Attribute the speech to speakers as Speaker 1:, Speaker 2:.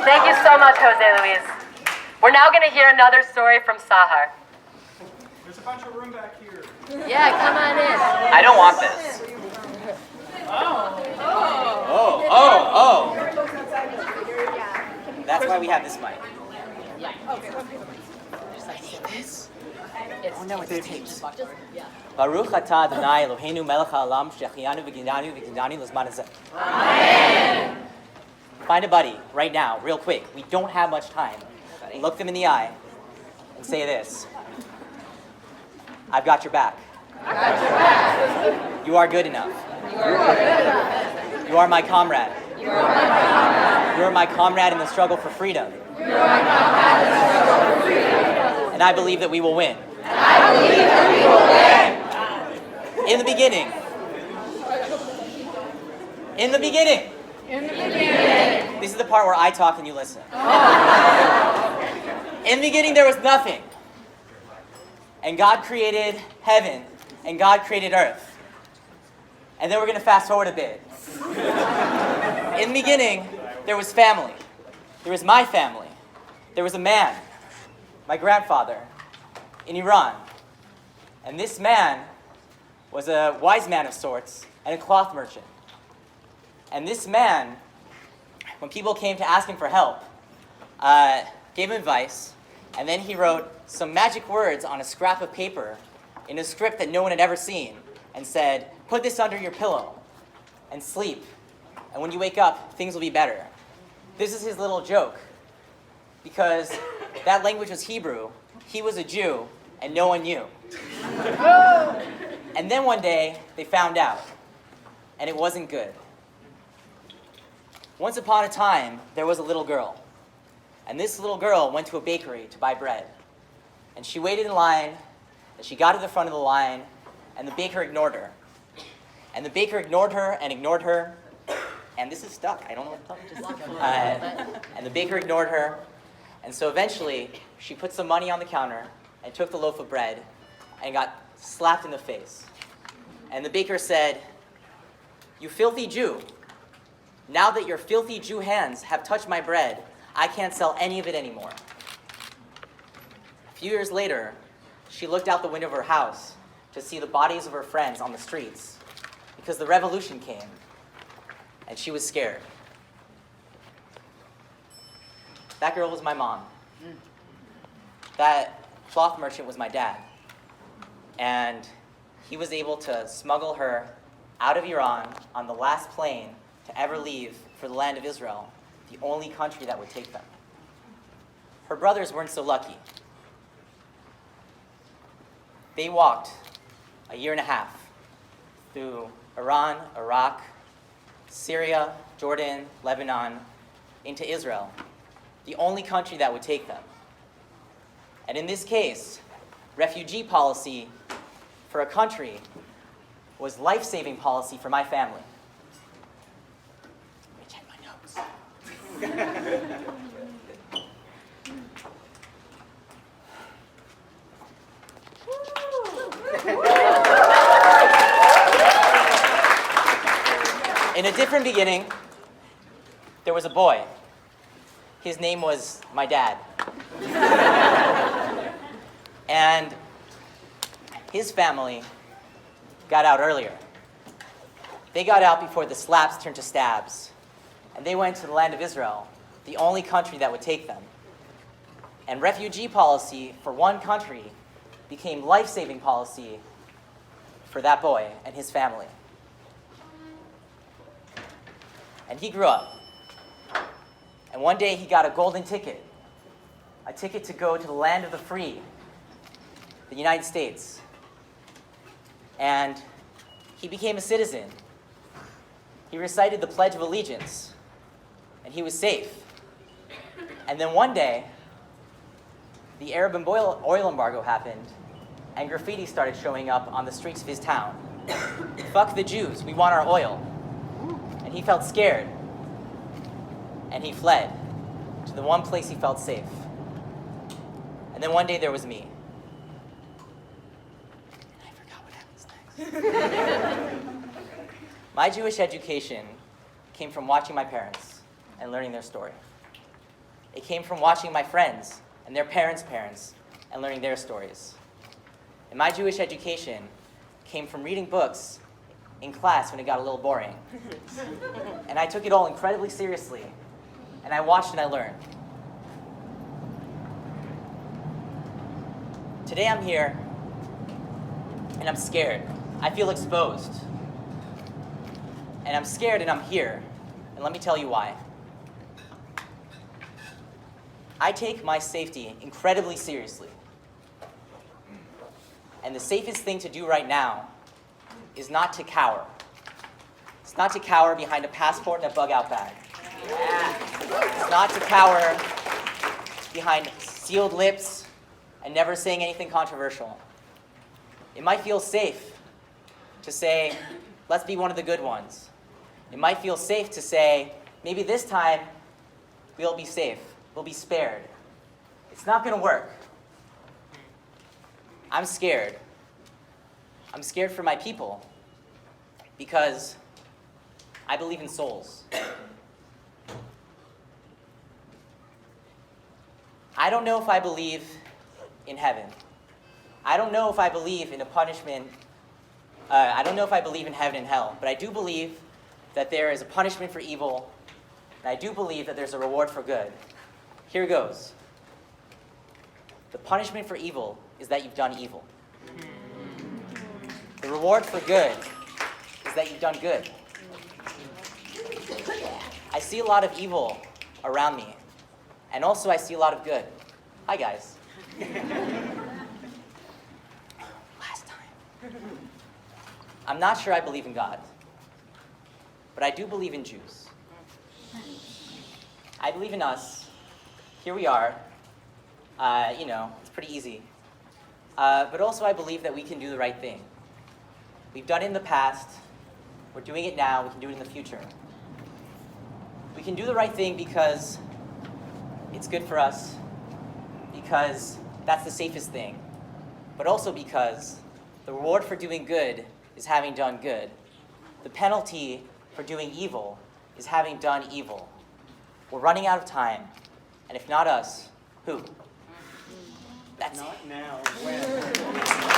Speaker 1: Thank you so much, Jose Luis. We're now going to hear another story from Sahar.
Speaker 2: There's a bunch of room back here.
Speaker 1: Yeah, come on in.
Speaker 3: I don't want this. Oh. That's why we have this mic.
Speaker 1: Yeah.
Speaker 3: I need this.
Speaker 1: It's
Speaker 3: no, it's tapes. Baruch atah Adonai Eloheinu melech haolam shechianu v'gidanu v'gidani l'zman hazeh. Amen. Find a buddy right now, real quick. We don't have much time. Look them in the eye and say this. I've got your back.
Speaker 1: I got your back.
Speaker 3: You are good enough.
Speaker 1: You are good enough.
Speaker 3: You are my comrade.
Speaker 1: You are my comrade.
Speaker 3: You are my comrade in the struggle for freedom.
Speaker 1: You are my comrade in the struggle for freedom.
Speaker 3: And I believe that we will win.
Speaker 1: And I believe that we will win.
Speaker 3: In the beginning. In the beginning.
Speaker 1: In the beginning.
Speaker 3: This is the part where I talk and you listen. In the beginning there was nothing. And God created heaven. And God created earth. And then we're going to fast forward a bit. In the beginning, there was family. There was my family. There was a man, my grandfather, in Iran. And this man was a wise man of sorts and a cloth merchant. And this man, when people came to ask him for help, gave him advice, and then he wrote some magic words on a scrap of paper in a script that no one had ever seen, and said, put this under your pillow and sleep. And when you wake up, things will be better. This is his little joke. Because that language was Hebrew, he was a Jew, and no one knew. And then one day, they found out. And it wasn't good. Once upon a time, there was a little girl. And this little girl went to a bakery to buy bread. And she waited in line, and she got to the front of the line, and the baker ignored her. And the baker ignored her and ignored her. And this is stuck. I don't know what to do. And the baker ignored her. And so eventually, she put some money on the counter and took the loaf of bread and got slapped in the face. And the baker said, "You filthy Jew. Now that your filthy Jew hands have touched my bread, I can't sell any of it anymore." A few years later, she looked out the window of her house to see the bodies of her friends on the streets because the revolution came, and she was scared. That girl was my mom. That cloth merchant was my dad. And he was able to smuggle her out of Iran on the last plane to ever leave for the land of Israel, the only country that would take them. Her brothers weren't so lucky. They walked a year and a half through Iran, Iraq, Syria, Jordan, Lebanon, into Israel, the only country that would take them. And in this case, refugee policy for a country was life-saving policy for my family. Let me check my notes. In a different beginning, there was a boy. His name was my dad. And his family got out earlier. They got out before the slaps turned to stabs. And they went to the land of Israel, the only country that would take them. And refugee policy for one country became life-saving policy for that boy and his family. And he grew up. And one day he got a golden ticket, a ticket to go to the land of the free, the United States. And he became a citizen. He recited the Pledge of Allegiance, and he was safe. And then one day, the Arab and oil embargo happened, and graffiti started showing up on the streets of his town. "Fuck the Jews, we want our oil." And he felt scared. And he fled to the one place he felt safe. And then one day there was me. I forgot what happens next. My Jewish education came from watching my parents and learning their story. It came from watching my friends and their parents' parents and learning their stories. And my Jewish education came from reading books in class when it got a little boring. And I took it all incredibly seriously, and I watched and I learned. Today I'm here, and I'm scared. I feel exposed. And I'm scared and I'm here, and let me tell you why. I take my safety incredibly seriously. And the safest thing to do right now is not to cower. It's not to cower behind a passport and a bug-out bag. It's not to cower behind sealed lips and never saying anything controversial. It might feel safe to say, let's be one of the good ones. It might feel safe to say, maybe this time we'll be safe, we'll be spared. It's not going to work. I'm scared. I'm scared for my people because I believe in souls. I don't know if I believe in heaven. I don't know if I believe in a punishment. I don't know if I believe in heaven and hell, but I do believe that there is a punishment for evil, and I do believe that there's a reward for good. Here goes. The punishment for evil is that you've done evil. The reward for good is that you've done good. I see a lot of evil around me, and also I see a lot of good. Hi, guys. Last time. I'm not sure I believe in God, but I do believe in Jews. I believe in us. Here we are. It's pretty easy. But also I believe that we can do the right thing. We've done it in the past. We're doing it now. We can do it in the future. We can do the right thing because it's good for us, because that's the safest thing, but also because the reward for doing good is having done good. The penalty for doing evil is having done evil. We're running out of time, and if not us, who? That's
Speaker 2: Not now. When?